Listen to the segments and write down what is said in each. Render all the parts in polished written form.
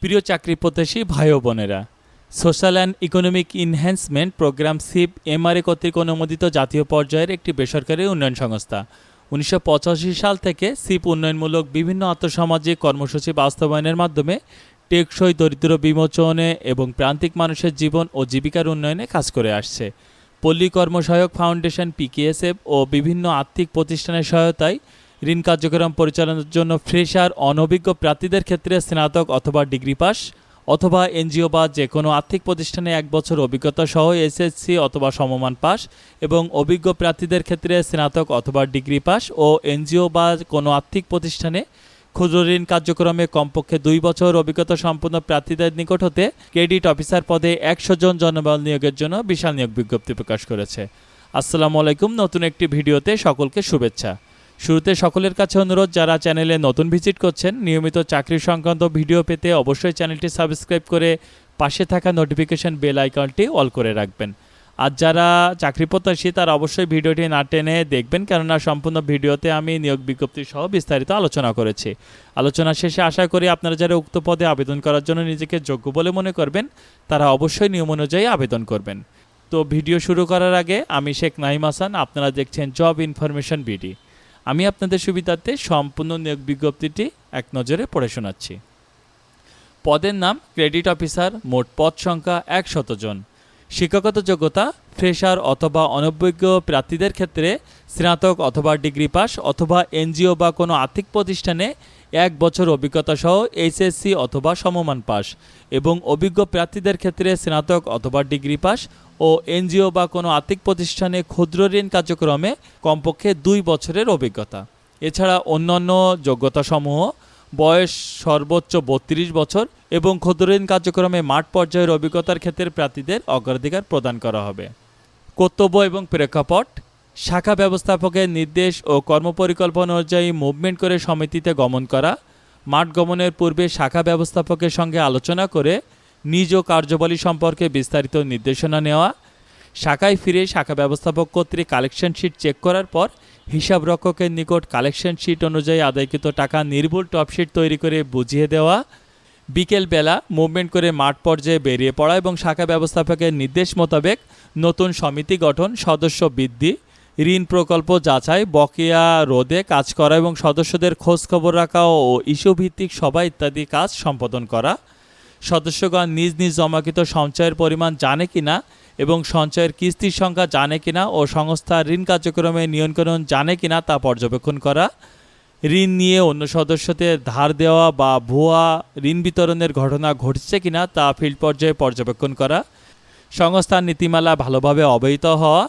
প্রিয় চাকরি প্রত্যাশী ভাই ও বোনেরা, social and economic enhancement programme SEEP MRA কর্তৃক অনুমোদিত জাতীয় পর্যায়ের একটি বেসরকারি উন্নয়ন সংস্থা। 1985 সাল থেকে সিপ উন্নয়নমূলক বিভিন্ন আর্থসামাজিক কর্মসূচি বাস্তবায়নের মাধ্যমে টেকসই দরিদ্র বিমোচনে এবং প্রান্তিক মানুষের জীবন ও জীবিকার উন্নয়নে কাজ করে আসছে। পল্লী কর্মসহায়ক ফাউন্ডেশন পিকেএসএফ ও বিভিন্ন আর্থিক প্রতিষ্ঠানের সহায়তায় ঋণ কার্যক্রম পরিচালনার জন্য ফ্রেশার অনভিজ্ঞ প্রার্থীদের ক্ষেত্রে স্নাতক অথবা ডিগ্রি পাস অথবা এনজিও বা যে কোনো আর্থিক প্রতিষ্ঠানে 1 বছর অভিজ্ঞতা সহ এসএসসি অথবা সমমান পাস এবং অভিজ্ঞ প্রার্থীদের ক্ষেত্রে স্নাতক অথবা ডিগ্রি পাস ও এনজিও বা কোনো আর্থিক প্রতিষ্ঠানে ক্ষুদ্র ঋণ কার্যক্রমে কমপক্ষে 2 বছর অভিজ্ঞতা সম্পন্ন প্রার্থীদের নিকট হতে ক্রেডিট অফিসার পদে 100 জন জনবল নিয়োগের জন্য বিশাল নিয়োগ বিজ্ঞপ্তি প্রকাশ করেছে। আসসালামু আলাইকুম, নতুন একটি ভিডিওতে সকলকে শুভেচ্ছা। শুরুতে সকলের কাছে অনুরোধ, যারা চ্যানেলে নতুন ভিজিট করছেন, নিয়মিত চাকরি সংক্রান্ত ভিডিও পেতে অবশ্যই চ্যানেলটি সাবস্ক্রাইব করে পাশে থাকা নোটিফিকেশন বেল আইকনটি অল করে রাখবেন। আর যারা চাকরি প্রত্যাশী তারা অবশ্যই ভিডিওটি না টেনে দেখবেন, কেননা সম্পূর্ণ ভিডিওতে আমি নিয়োগ বিজ্ঞপ্তি সহ বিস্তারিত আলোচনা করেছি। আলোচনা শেষে আশা করি আপনারা যারা উক্ত পদে আবেদন করার জন্য নিজেকে যোগ্য বলে মনে করবেন তারা অবশ্যই নিয়ম অনুযায়ী আবেদন করবেন। তো ভিডিও শুরু করার আগে আমি শেখ নাহিম হাসান, আপনারা দেখছেন জব ইনফরমেশন বিডি। আমি আপনাদের সুবিধার্থে সম্পূর্ণ নিয়োগ বিজ্ঞপ্তিটি এক নজরে পড়ে শোনাচ্ছি। পদের নাম ক্রেডিট অফিসার, মোট পদ সংখ্যা 100 জন। শিক্ষাগত যোগ্যতা ফ্রেশার অথবা অনভিজ্ঞ প্রার্থীদের ক্ষেত্রে স্নাতক অথবা ডিগ্রি পাস অথবা এনজিও বা কোনো আর্থিক প্রতিষ্ঠানে 1 বছর অভিজ্ঞতা সহ এইচএসসি অথবা সমমান পাস এবং অভিজ্ঞ প্রার্থীদের ক্ষেত্রে স্নাতক অথবা ডিগ্রি পাস ও এনজিও বা কোনো আর্থিক প্রতিষ্ঠানে ক্ষুদ্র ঋণ কার্যক্রমে কমপক্ষে 2 বছরের অভিজ্ঞতা। এছাড়া অন্যান্য যোগ্যতাসমূহ বয়স সর্বোচ্চ 32 বছর এবং ক্ষুদ্র ঋণ কার্যক্রমে মাঠ পর্যায়ের অভিজ্ঞতার ক্ষেত্রে প্রার্থীদের অগ্রাধিকার প্রদান করা হবে। কর্তব্য এবং প্রেক্ষাপট: শাখা ব্যবস্থাপকের নির্দেশ ও কর্মপরিকল্পনা অনুযায়ী মুভমেন্ট করে সমিতিতে গমন করা, মাঠ গমনের পূর্বে শাখা ব্যবস্থাপকের সঙ্গে আলোচনা করে নিজ কার্যাবলী সম্পর্কে বিস্তারিত নির্দেশনা নেওয়া, শাখায় ফিরে শাখা ব্যবস্থাপক কর্তৃক কালেকশন শিট চেক করার পর হিসাবরক্ষকের নিকট কালেকশন শিট অনুযায়ী আদায়কৃত টাকা নির্ভুল টপশিট তৈরি করে বুঝিয়ে দেওয়া, বিকেলবেলা মুভমেন্ট করে মাঠ পর্যায়ে বেরিয়ে পড়া এবং শাখা ব্যবস্থাপকের নির্দেশ মোতাবেক নতুন সমিতি গঠন, সদস্য বৃদ্ধি, ঋণ প্রকল্প যাচাই, বকেয়া রোধে কাজ করা এবং সদস্যদের খোঁজ খবর রাখা ও ইস্যু ভিত্তিক সভা ইত্যাদি কাজ সম্পাদন করা, সদস্যগণ নিজ নিজ জমাকৃত সঞ্চয়ের পরিমাণ জানে কিনা এবং সঞ্চয়ের কিস্তির সংখ্যা জানে কিনা ও সংস্থার ঋণ কার্যক্রমে নিয়ন্ত্রণ জানে কিনা তা পর্যবেক্ষণ করা, ঋণ নিয়ে অন্য সদস্যদের ধার দেওয়া বা ভুয়া ঋণ বিতরণের ঘটনা ঘটছে কিনা তা ফিল্ড পর্যায়ে পর্যবেক্ষণ করা, সংস্থার নীতিমালা ভালোভাবে অবহিত হওয়া,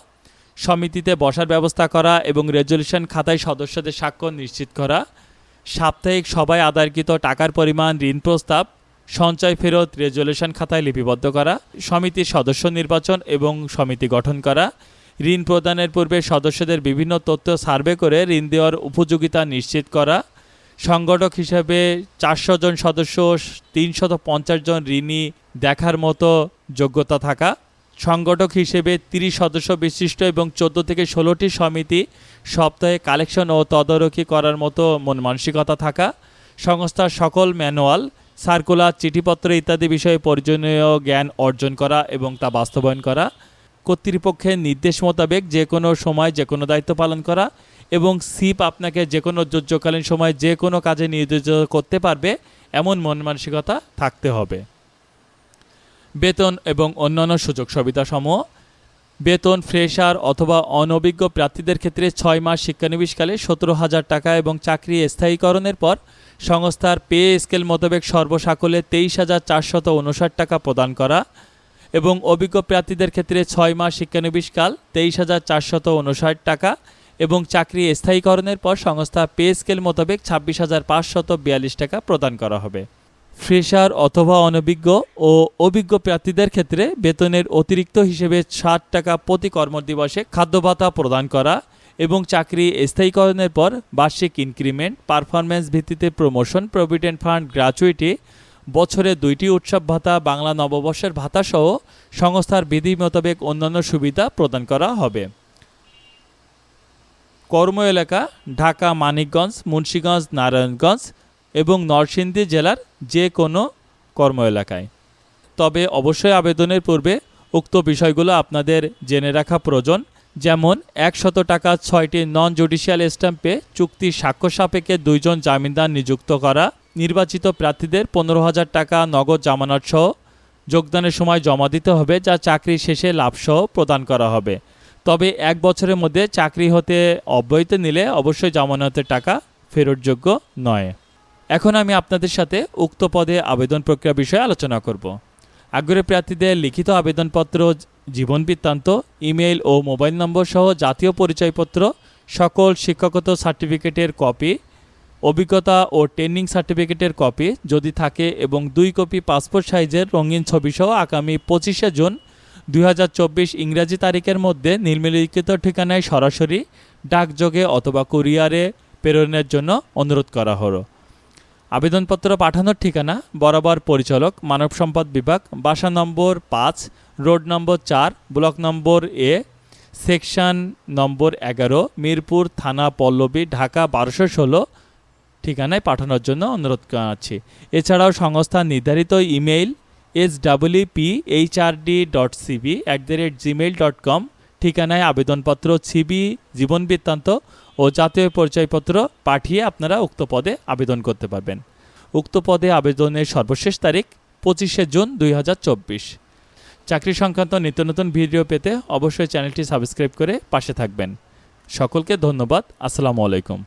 সমিতিতে বসার ব্যবস্থা করা এবং রেজলিউশন খাতায় সদস্যদের স্বাক্ষর নিশ্চিত করা, সাপ্তাহিক সভায় আদায়কৃত টাকার পরিমাণ, ঋণ প্রস্তাব, সঞ্চয় ফেরত রেজলিউশন খাতায় লিপিবদ্ধ করা, সমিতির সদস্য নির্বাচন এবং সমিতি গঠন করা, ঋণ প্রদানের পূর্বে সদস্যদের বিভিন্ন তথ্য সার্ভে করে ঋণ দেওয়ার উপযোগিতা নিশ্চিত করা, সংগঠক হিসেবে 400 জন সদস্য 350 জন ঋণী দেখার মতো যোগ্যতা থাকা, সংগঠক হিসেবে 30 সদস্য বিশিষ্ট এবং 14 থেকে 16টি সমিতি সপ্তাহে কালেকশন ও তদারকি করার মতো মন মানসিকতা থাকা, সংস্থার সকল ম্যানুয়াল, সার্কুলার, চিঠিপত্র ইত্যাদি বিষয়ে প্রয়োজনীয় জ্ঞান অর্জন করা এবং তা বাস্তবায়ন করা, কর্তৃপক্ষের নির্দেশ মোতাবেক যে কোনো সময় যে কোনো দায়িত্ব পালন করা এবং সিপ আপনাকে যে কোনো যোগ্যকালীন সময় যে কোনো কাজে নিয়োজিত করতে পারবে এমন মন মানসিকতা থাকতে হবে। বেতন এবং অন্যান্য সুযোগ সুবিধাসমূহ: বেতন ফ্রেশার অথবা অনভিজ্ঞ প্রার্থীদের ক্ষেত্রে 6 মাস শিক্ষানবিশকালে 17,000 টাকা এবং চাকরি স্থায়ীকরণের পর সংস্থার পে স্কেল মোতাবেক সর্বসাকলে 23,459 টাকা প্রদান করা এবং অভিজ্ঞ প্রার্থীদের ক্ষেত্রে 6 মাস শিক্ষানবিশকাল 23,459 টাকা এবং চাকরি স্থায়ীকরণের পর সংস্থা পে স্কেল মোতাবেক 26,542 টাকা প্রদান করা হবে। ফ্রেশার অথবা অনভিজ্ঞ ও অভিজ্ঞ প্রার্থীদের ক্ষেত্রে বেতনের অতিরিক্ত হিসেবে 60 টাকা প্রতি কর্মদিবসে খাদ্য ভাতা প্রদান করা এবং চাকরি স্থায়ীকরণের পর বার্ষিক ইনক্রিমেন্ট, পারফরম্যান্স ভিত্তিতে প্রমোশন, প্রভিডেন্ট ফান্ড, গ্র্যাচুইটি, বছরে 2টি উৎসব ভাতা, বাংলা নববর্ষের ভাতা সহ সংস্থার বিধি মোতাবেক অন্যান্য সুবিধা প্রদান করা হবে। কর্ম এলাকা: ঢাকা, মানিকগঞ্জ, মুন্সিগঞ্জ, নারায়ণগঞ্জ এবং নরসিংদী জেলার যে কোনো কর্ম এলাকায়। তবে অবশ্যই আবেদনের পূর্বে উক্ত বিষয়গুলো আপনাদের জেনে রাখা প্রয়োজন। যেমন 100 টাকা 6টি নন জুডিশিয়াল স্ট্যাম্পে চুক্তি সাক্ষ্য সাপেক্ষে 2 জন জামিনদার নিযুক্ত করা, নির্বাচিত প্রার্থীদের 15,000 টাকা নগদ জামানত সহ যোগদানের সময় জমা দিতে হবে, যা চাকরি শেষে লাভসহ প্রদান করা হবে। তবে 1 বছরের মধ্যে চাকরি হতে অব্যাহতি নিলে অবশ্যই জামানতের টাকা ফেরতযোগ্য নয়। এখন আমি আপনাদের সাথে উক্ত পদে আবেদন প্রক্রিয়া বিষয়ে আলোচনা করব। আগ্রহী প্রার্থীদের লিখিত আবেদনপত্র, জীবন বৃত্তান্ত, ইমেইল ও মোবাইল নম্বর সহ জাতীয় পরিচয়পত্র, সকল শিক্ষাগত সার্টিফিকেটের কপি, অভিজ্ঞতা ও ট্রেনিং সার্টিফিকেটের কপি যদি থাকে এবং 2 কপি পাসপোর্ট সাইজের রঙিন ছবিসহ আগামী 25শে জুন 2024 ইংরাজি তারিখের মধ্যে নিম্নলিখিত ঠিকানায় সরাসরি ডাকযোগে অথবা কুরিয়ারে প্রেরণের জন্য অনুরোধ করা হলো। আবেদনপত্র পাঠানোর ঠিকানা: বরাবর পরিচালক, মানব সম্পদ বিভাগ, বাসা নম্বর 5, রোড নম্বর 4, ব্লক নম্বর এ, সেকশন নম্বর 11, মিরপুর থানা, পল্লবী, ঢাকা 1216 ঠিকানায় পাঠানোর জন্য অনুরোধ জানাচ্ছি। এছাড়াও সংস্থা নির্ধারিত ইমেইল swprd.cb@gmail.com ঠিকানায় আবেদনপত্র, সিভি, জীবন বৃত্তান্ত ও জাতীয় পরিচয়পত্র পাঠিয়ে আপনারা উক্ত পদে আবেদন করতে পারবেন। উক্ত পদে আবেদনের সর্বশেষ তারিখ 25শে জুন 2024। চাকরি সংক্রান্ত নিত্য নতুন ভিডিও পেতে অবশ্যই চ্যানেলটি সাবস্ক্রাইব করে পাশে থাকবেন। সকলকে ধন্যবাদ। আসসালামু আলাইকুম।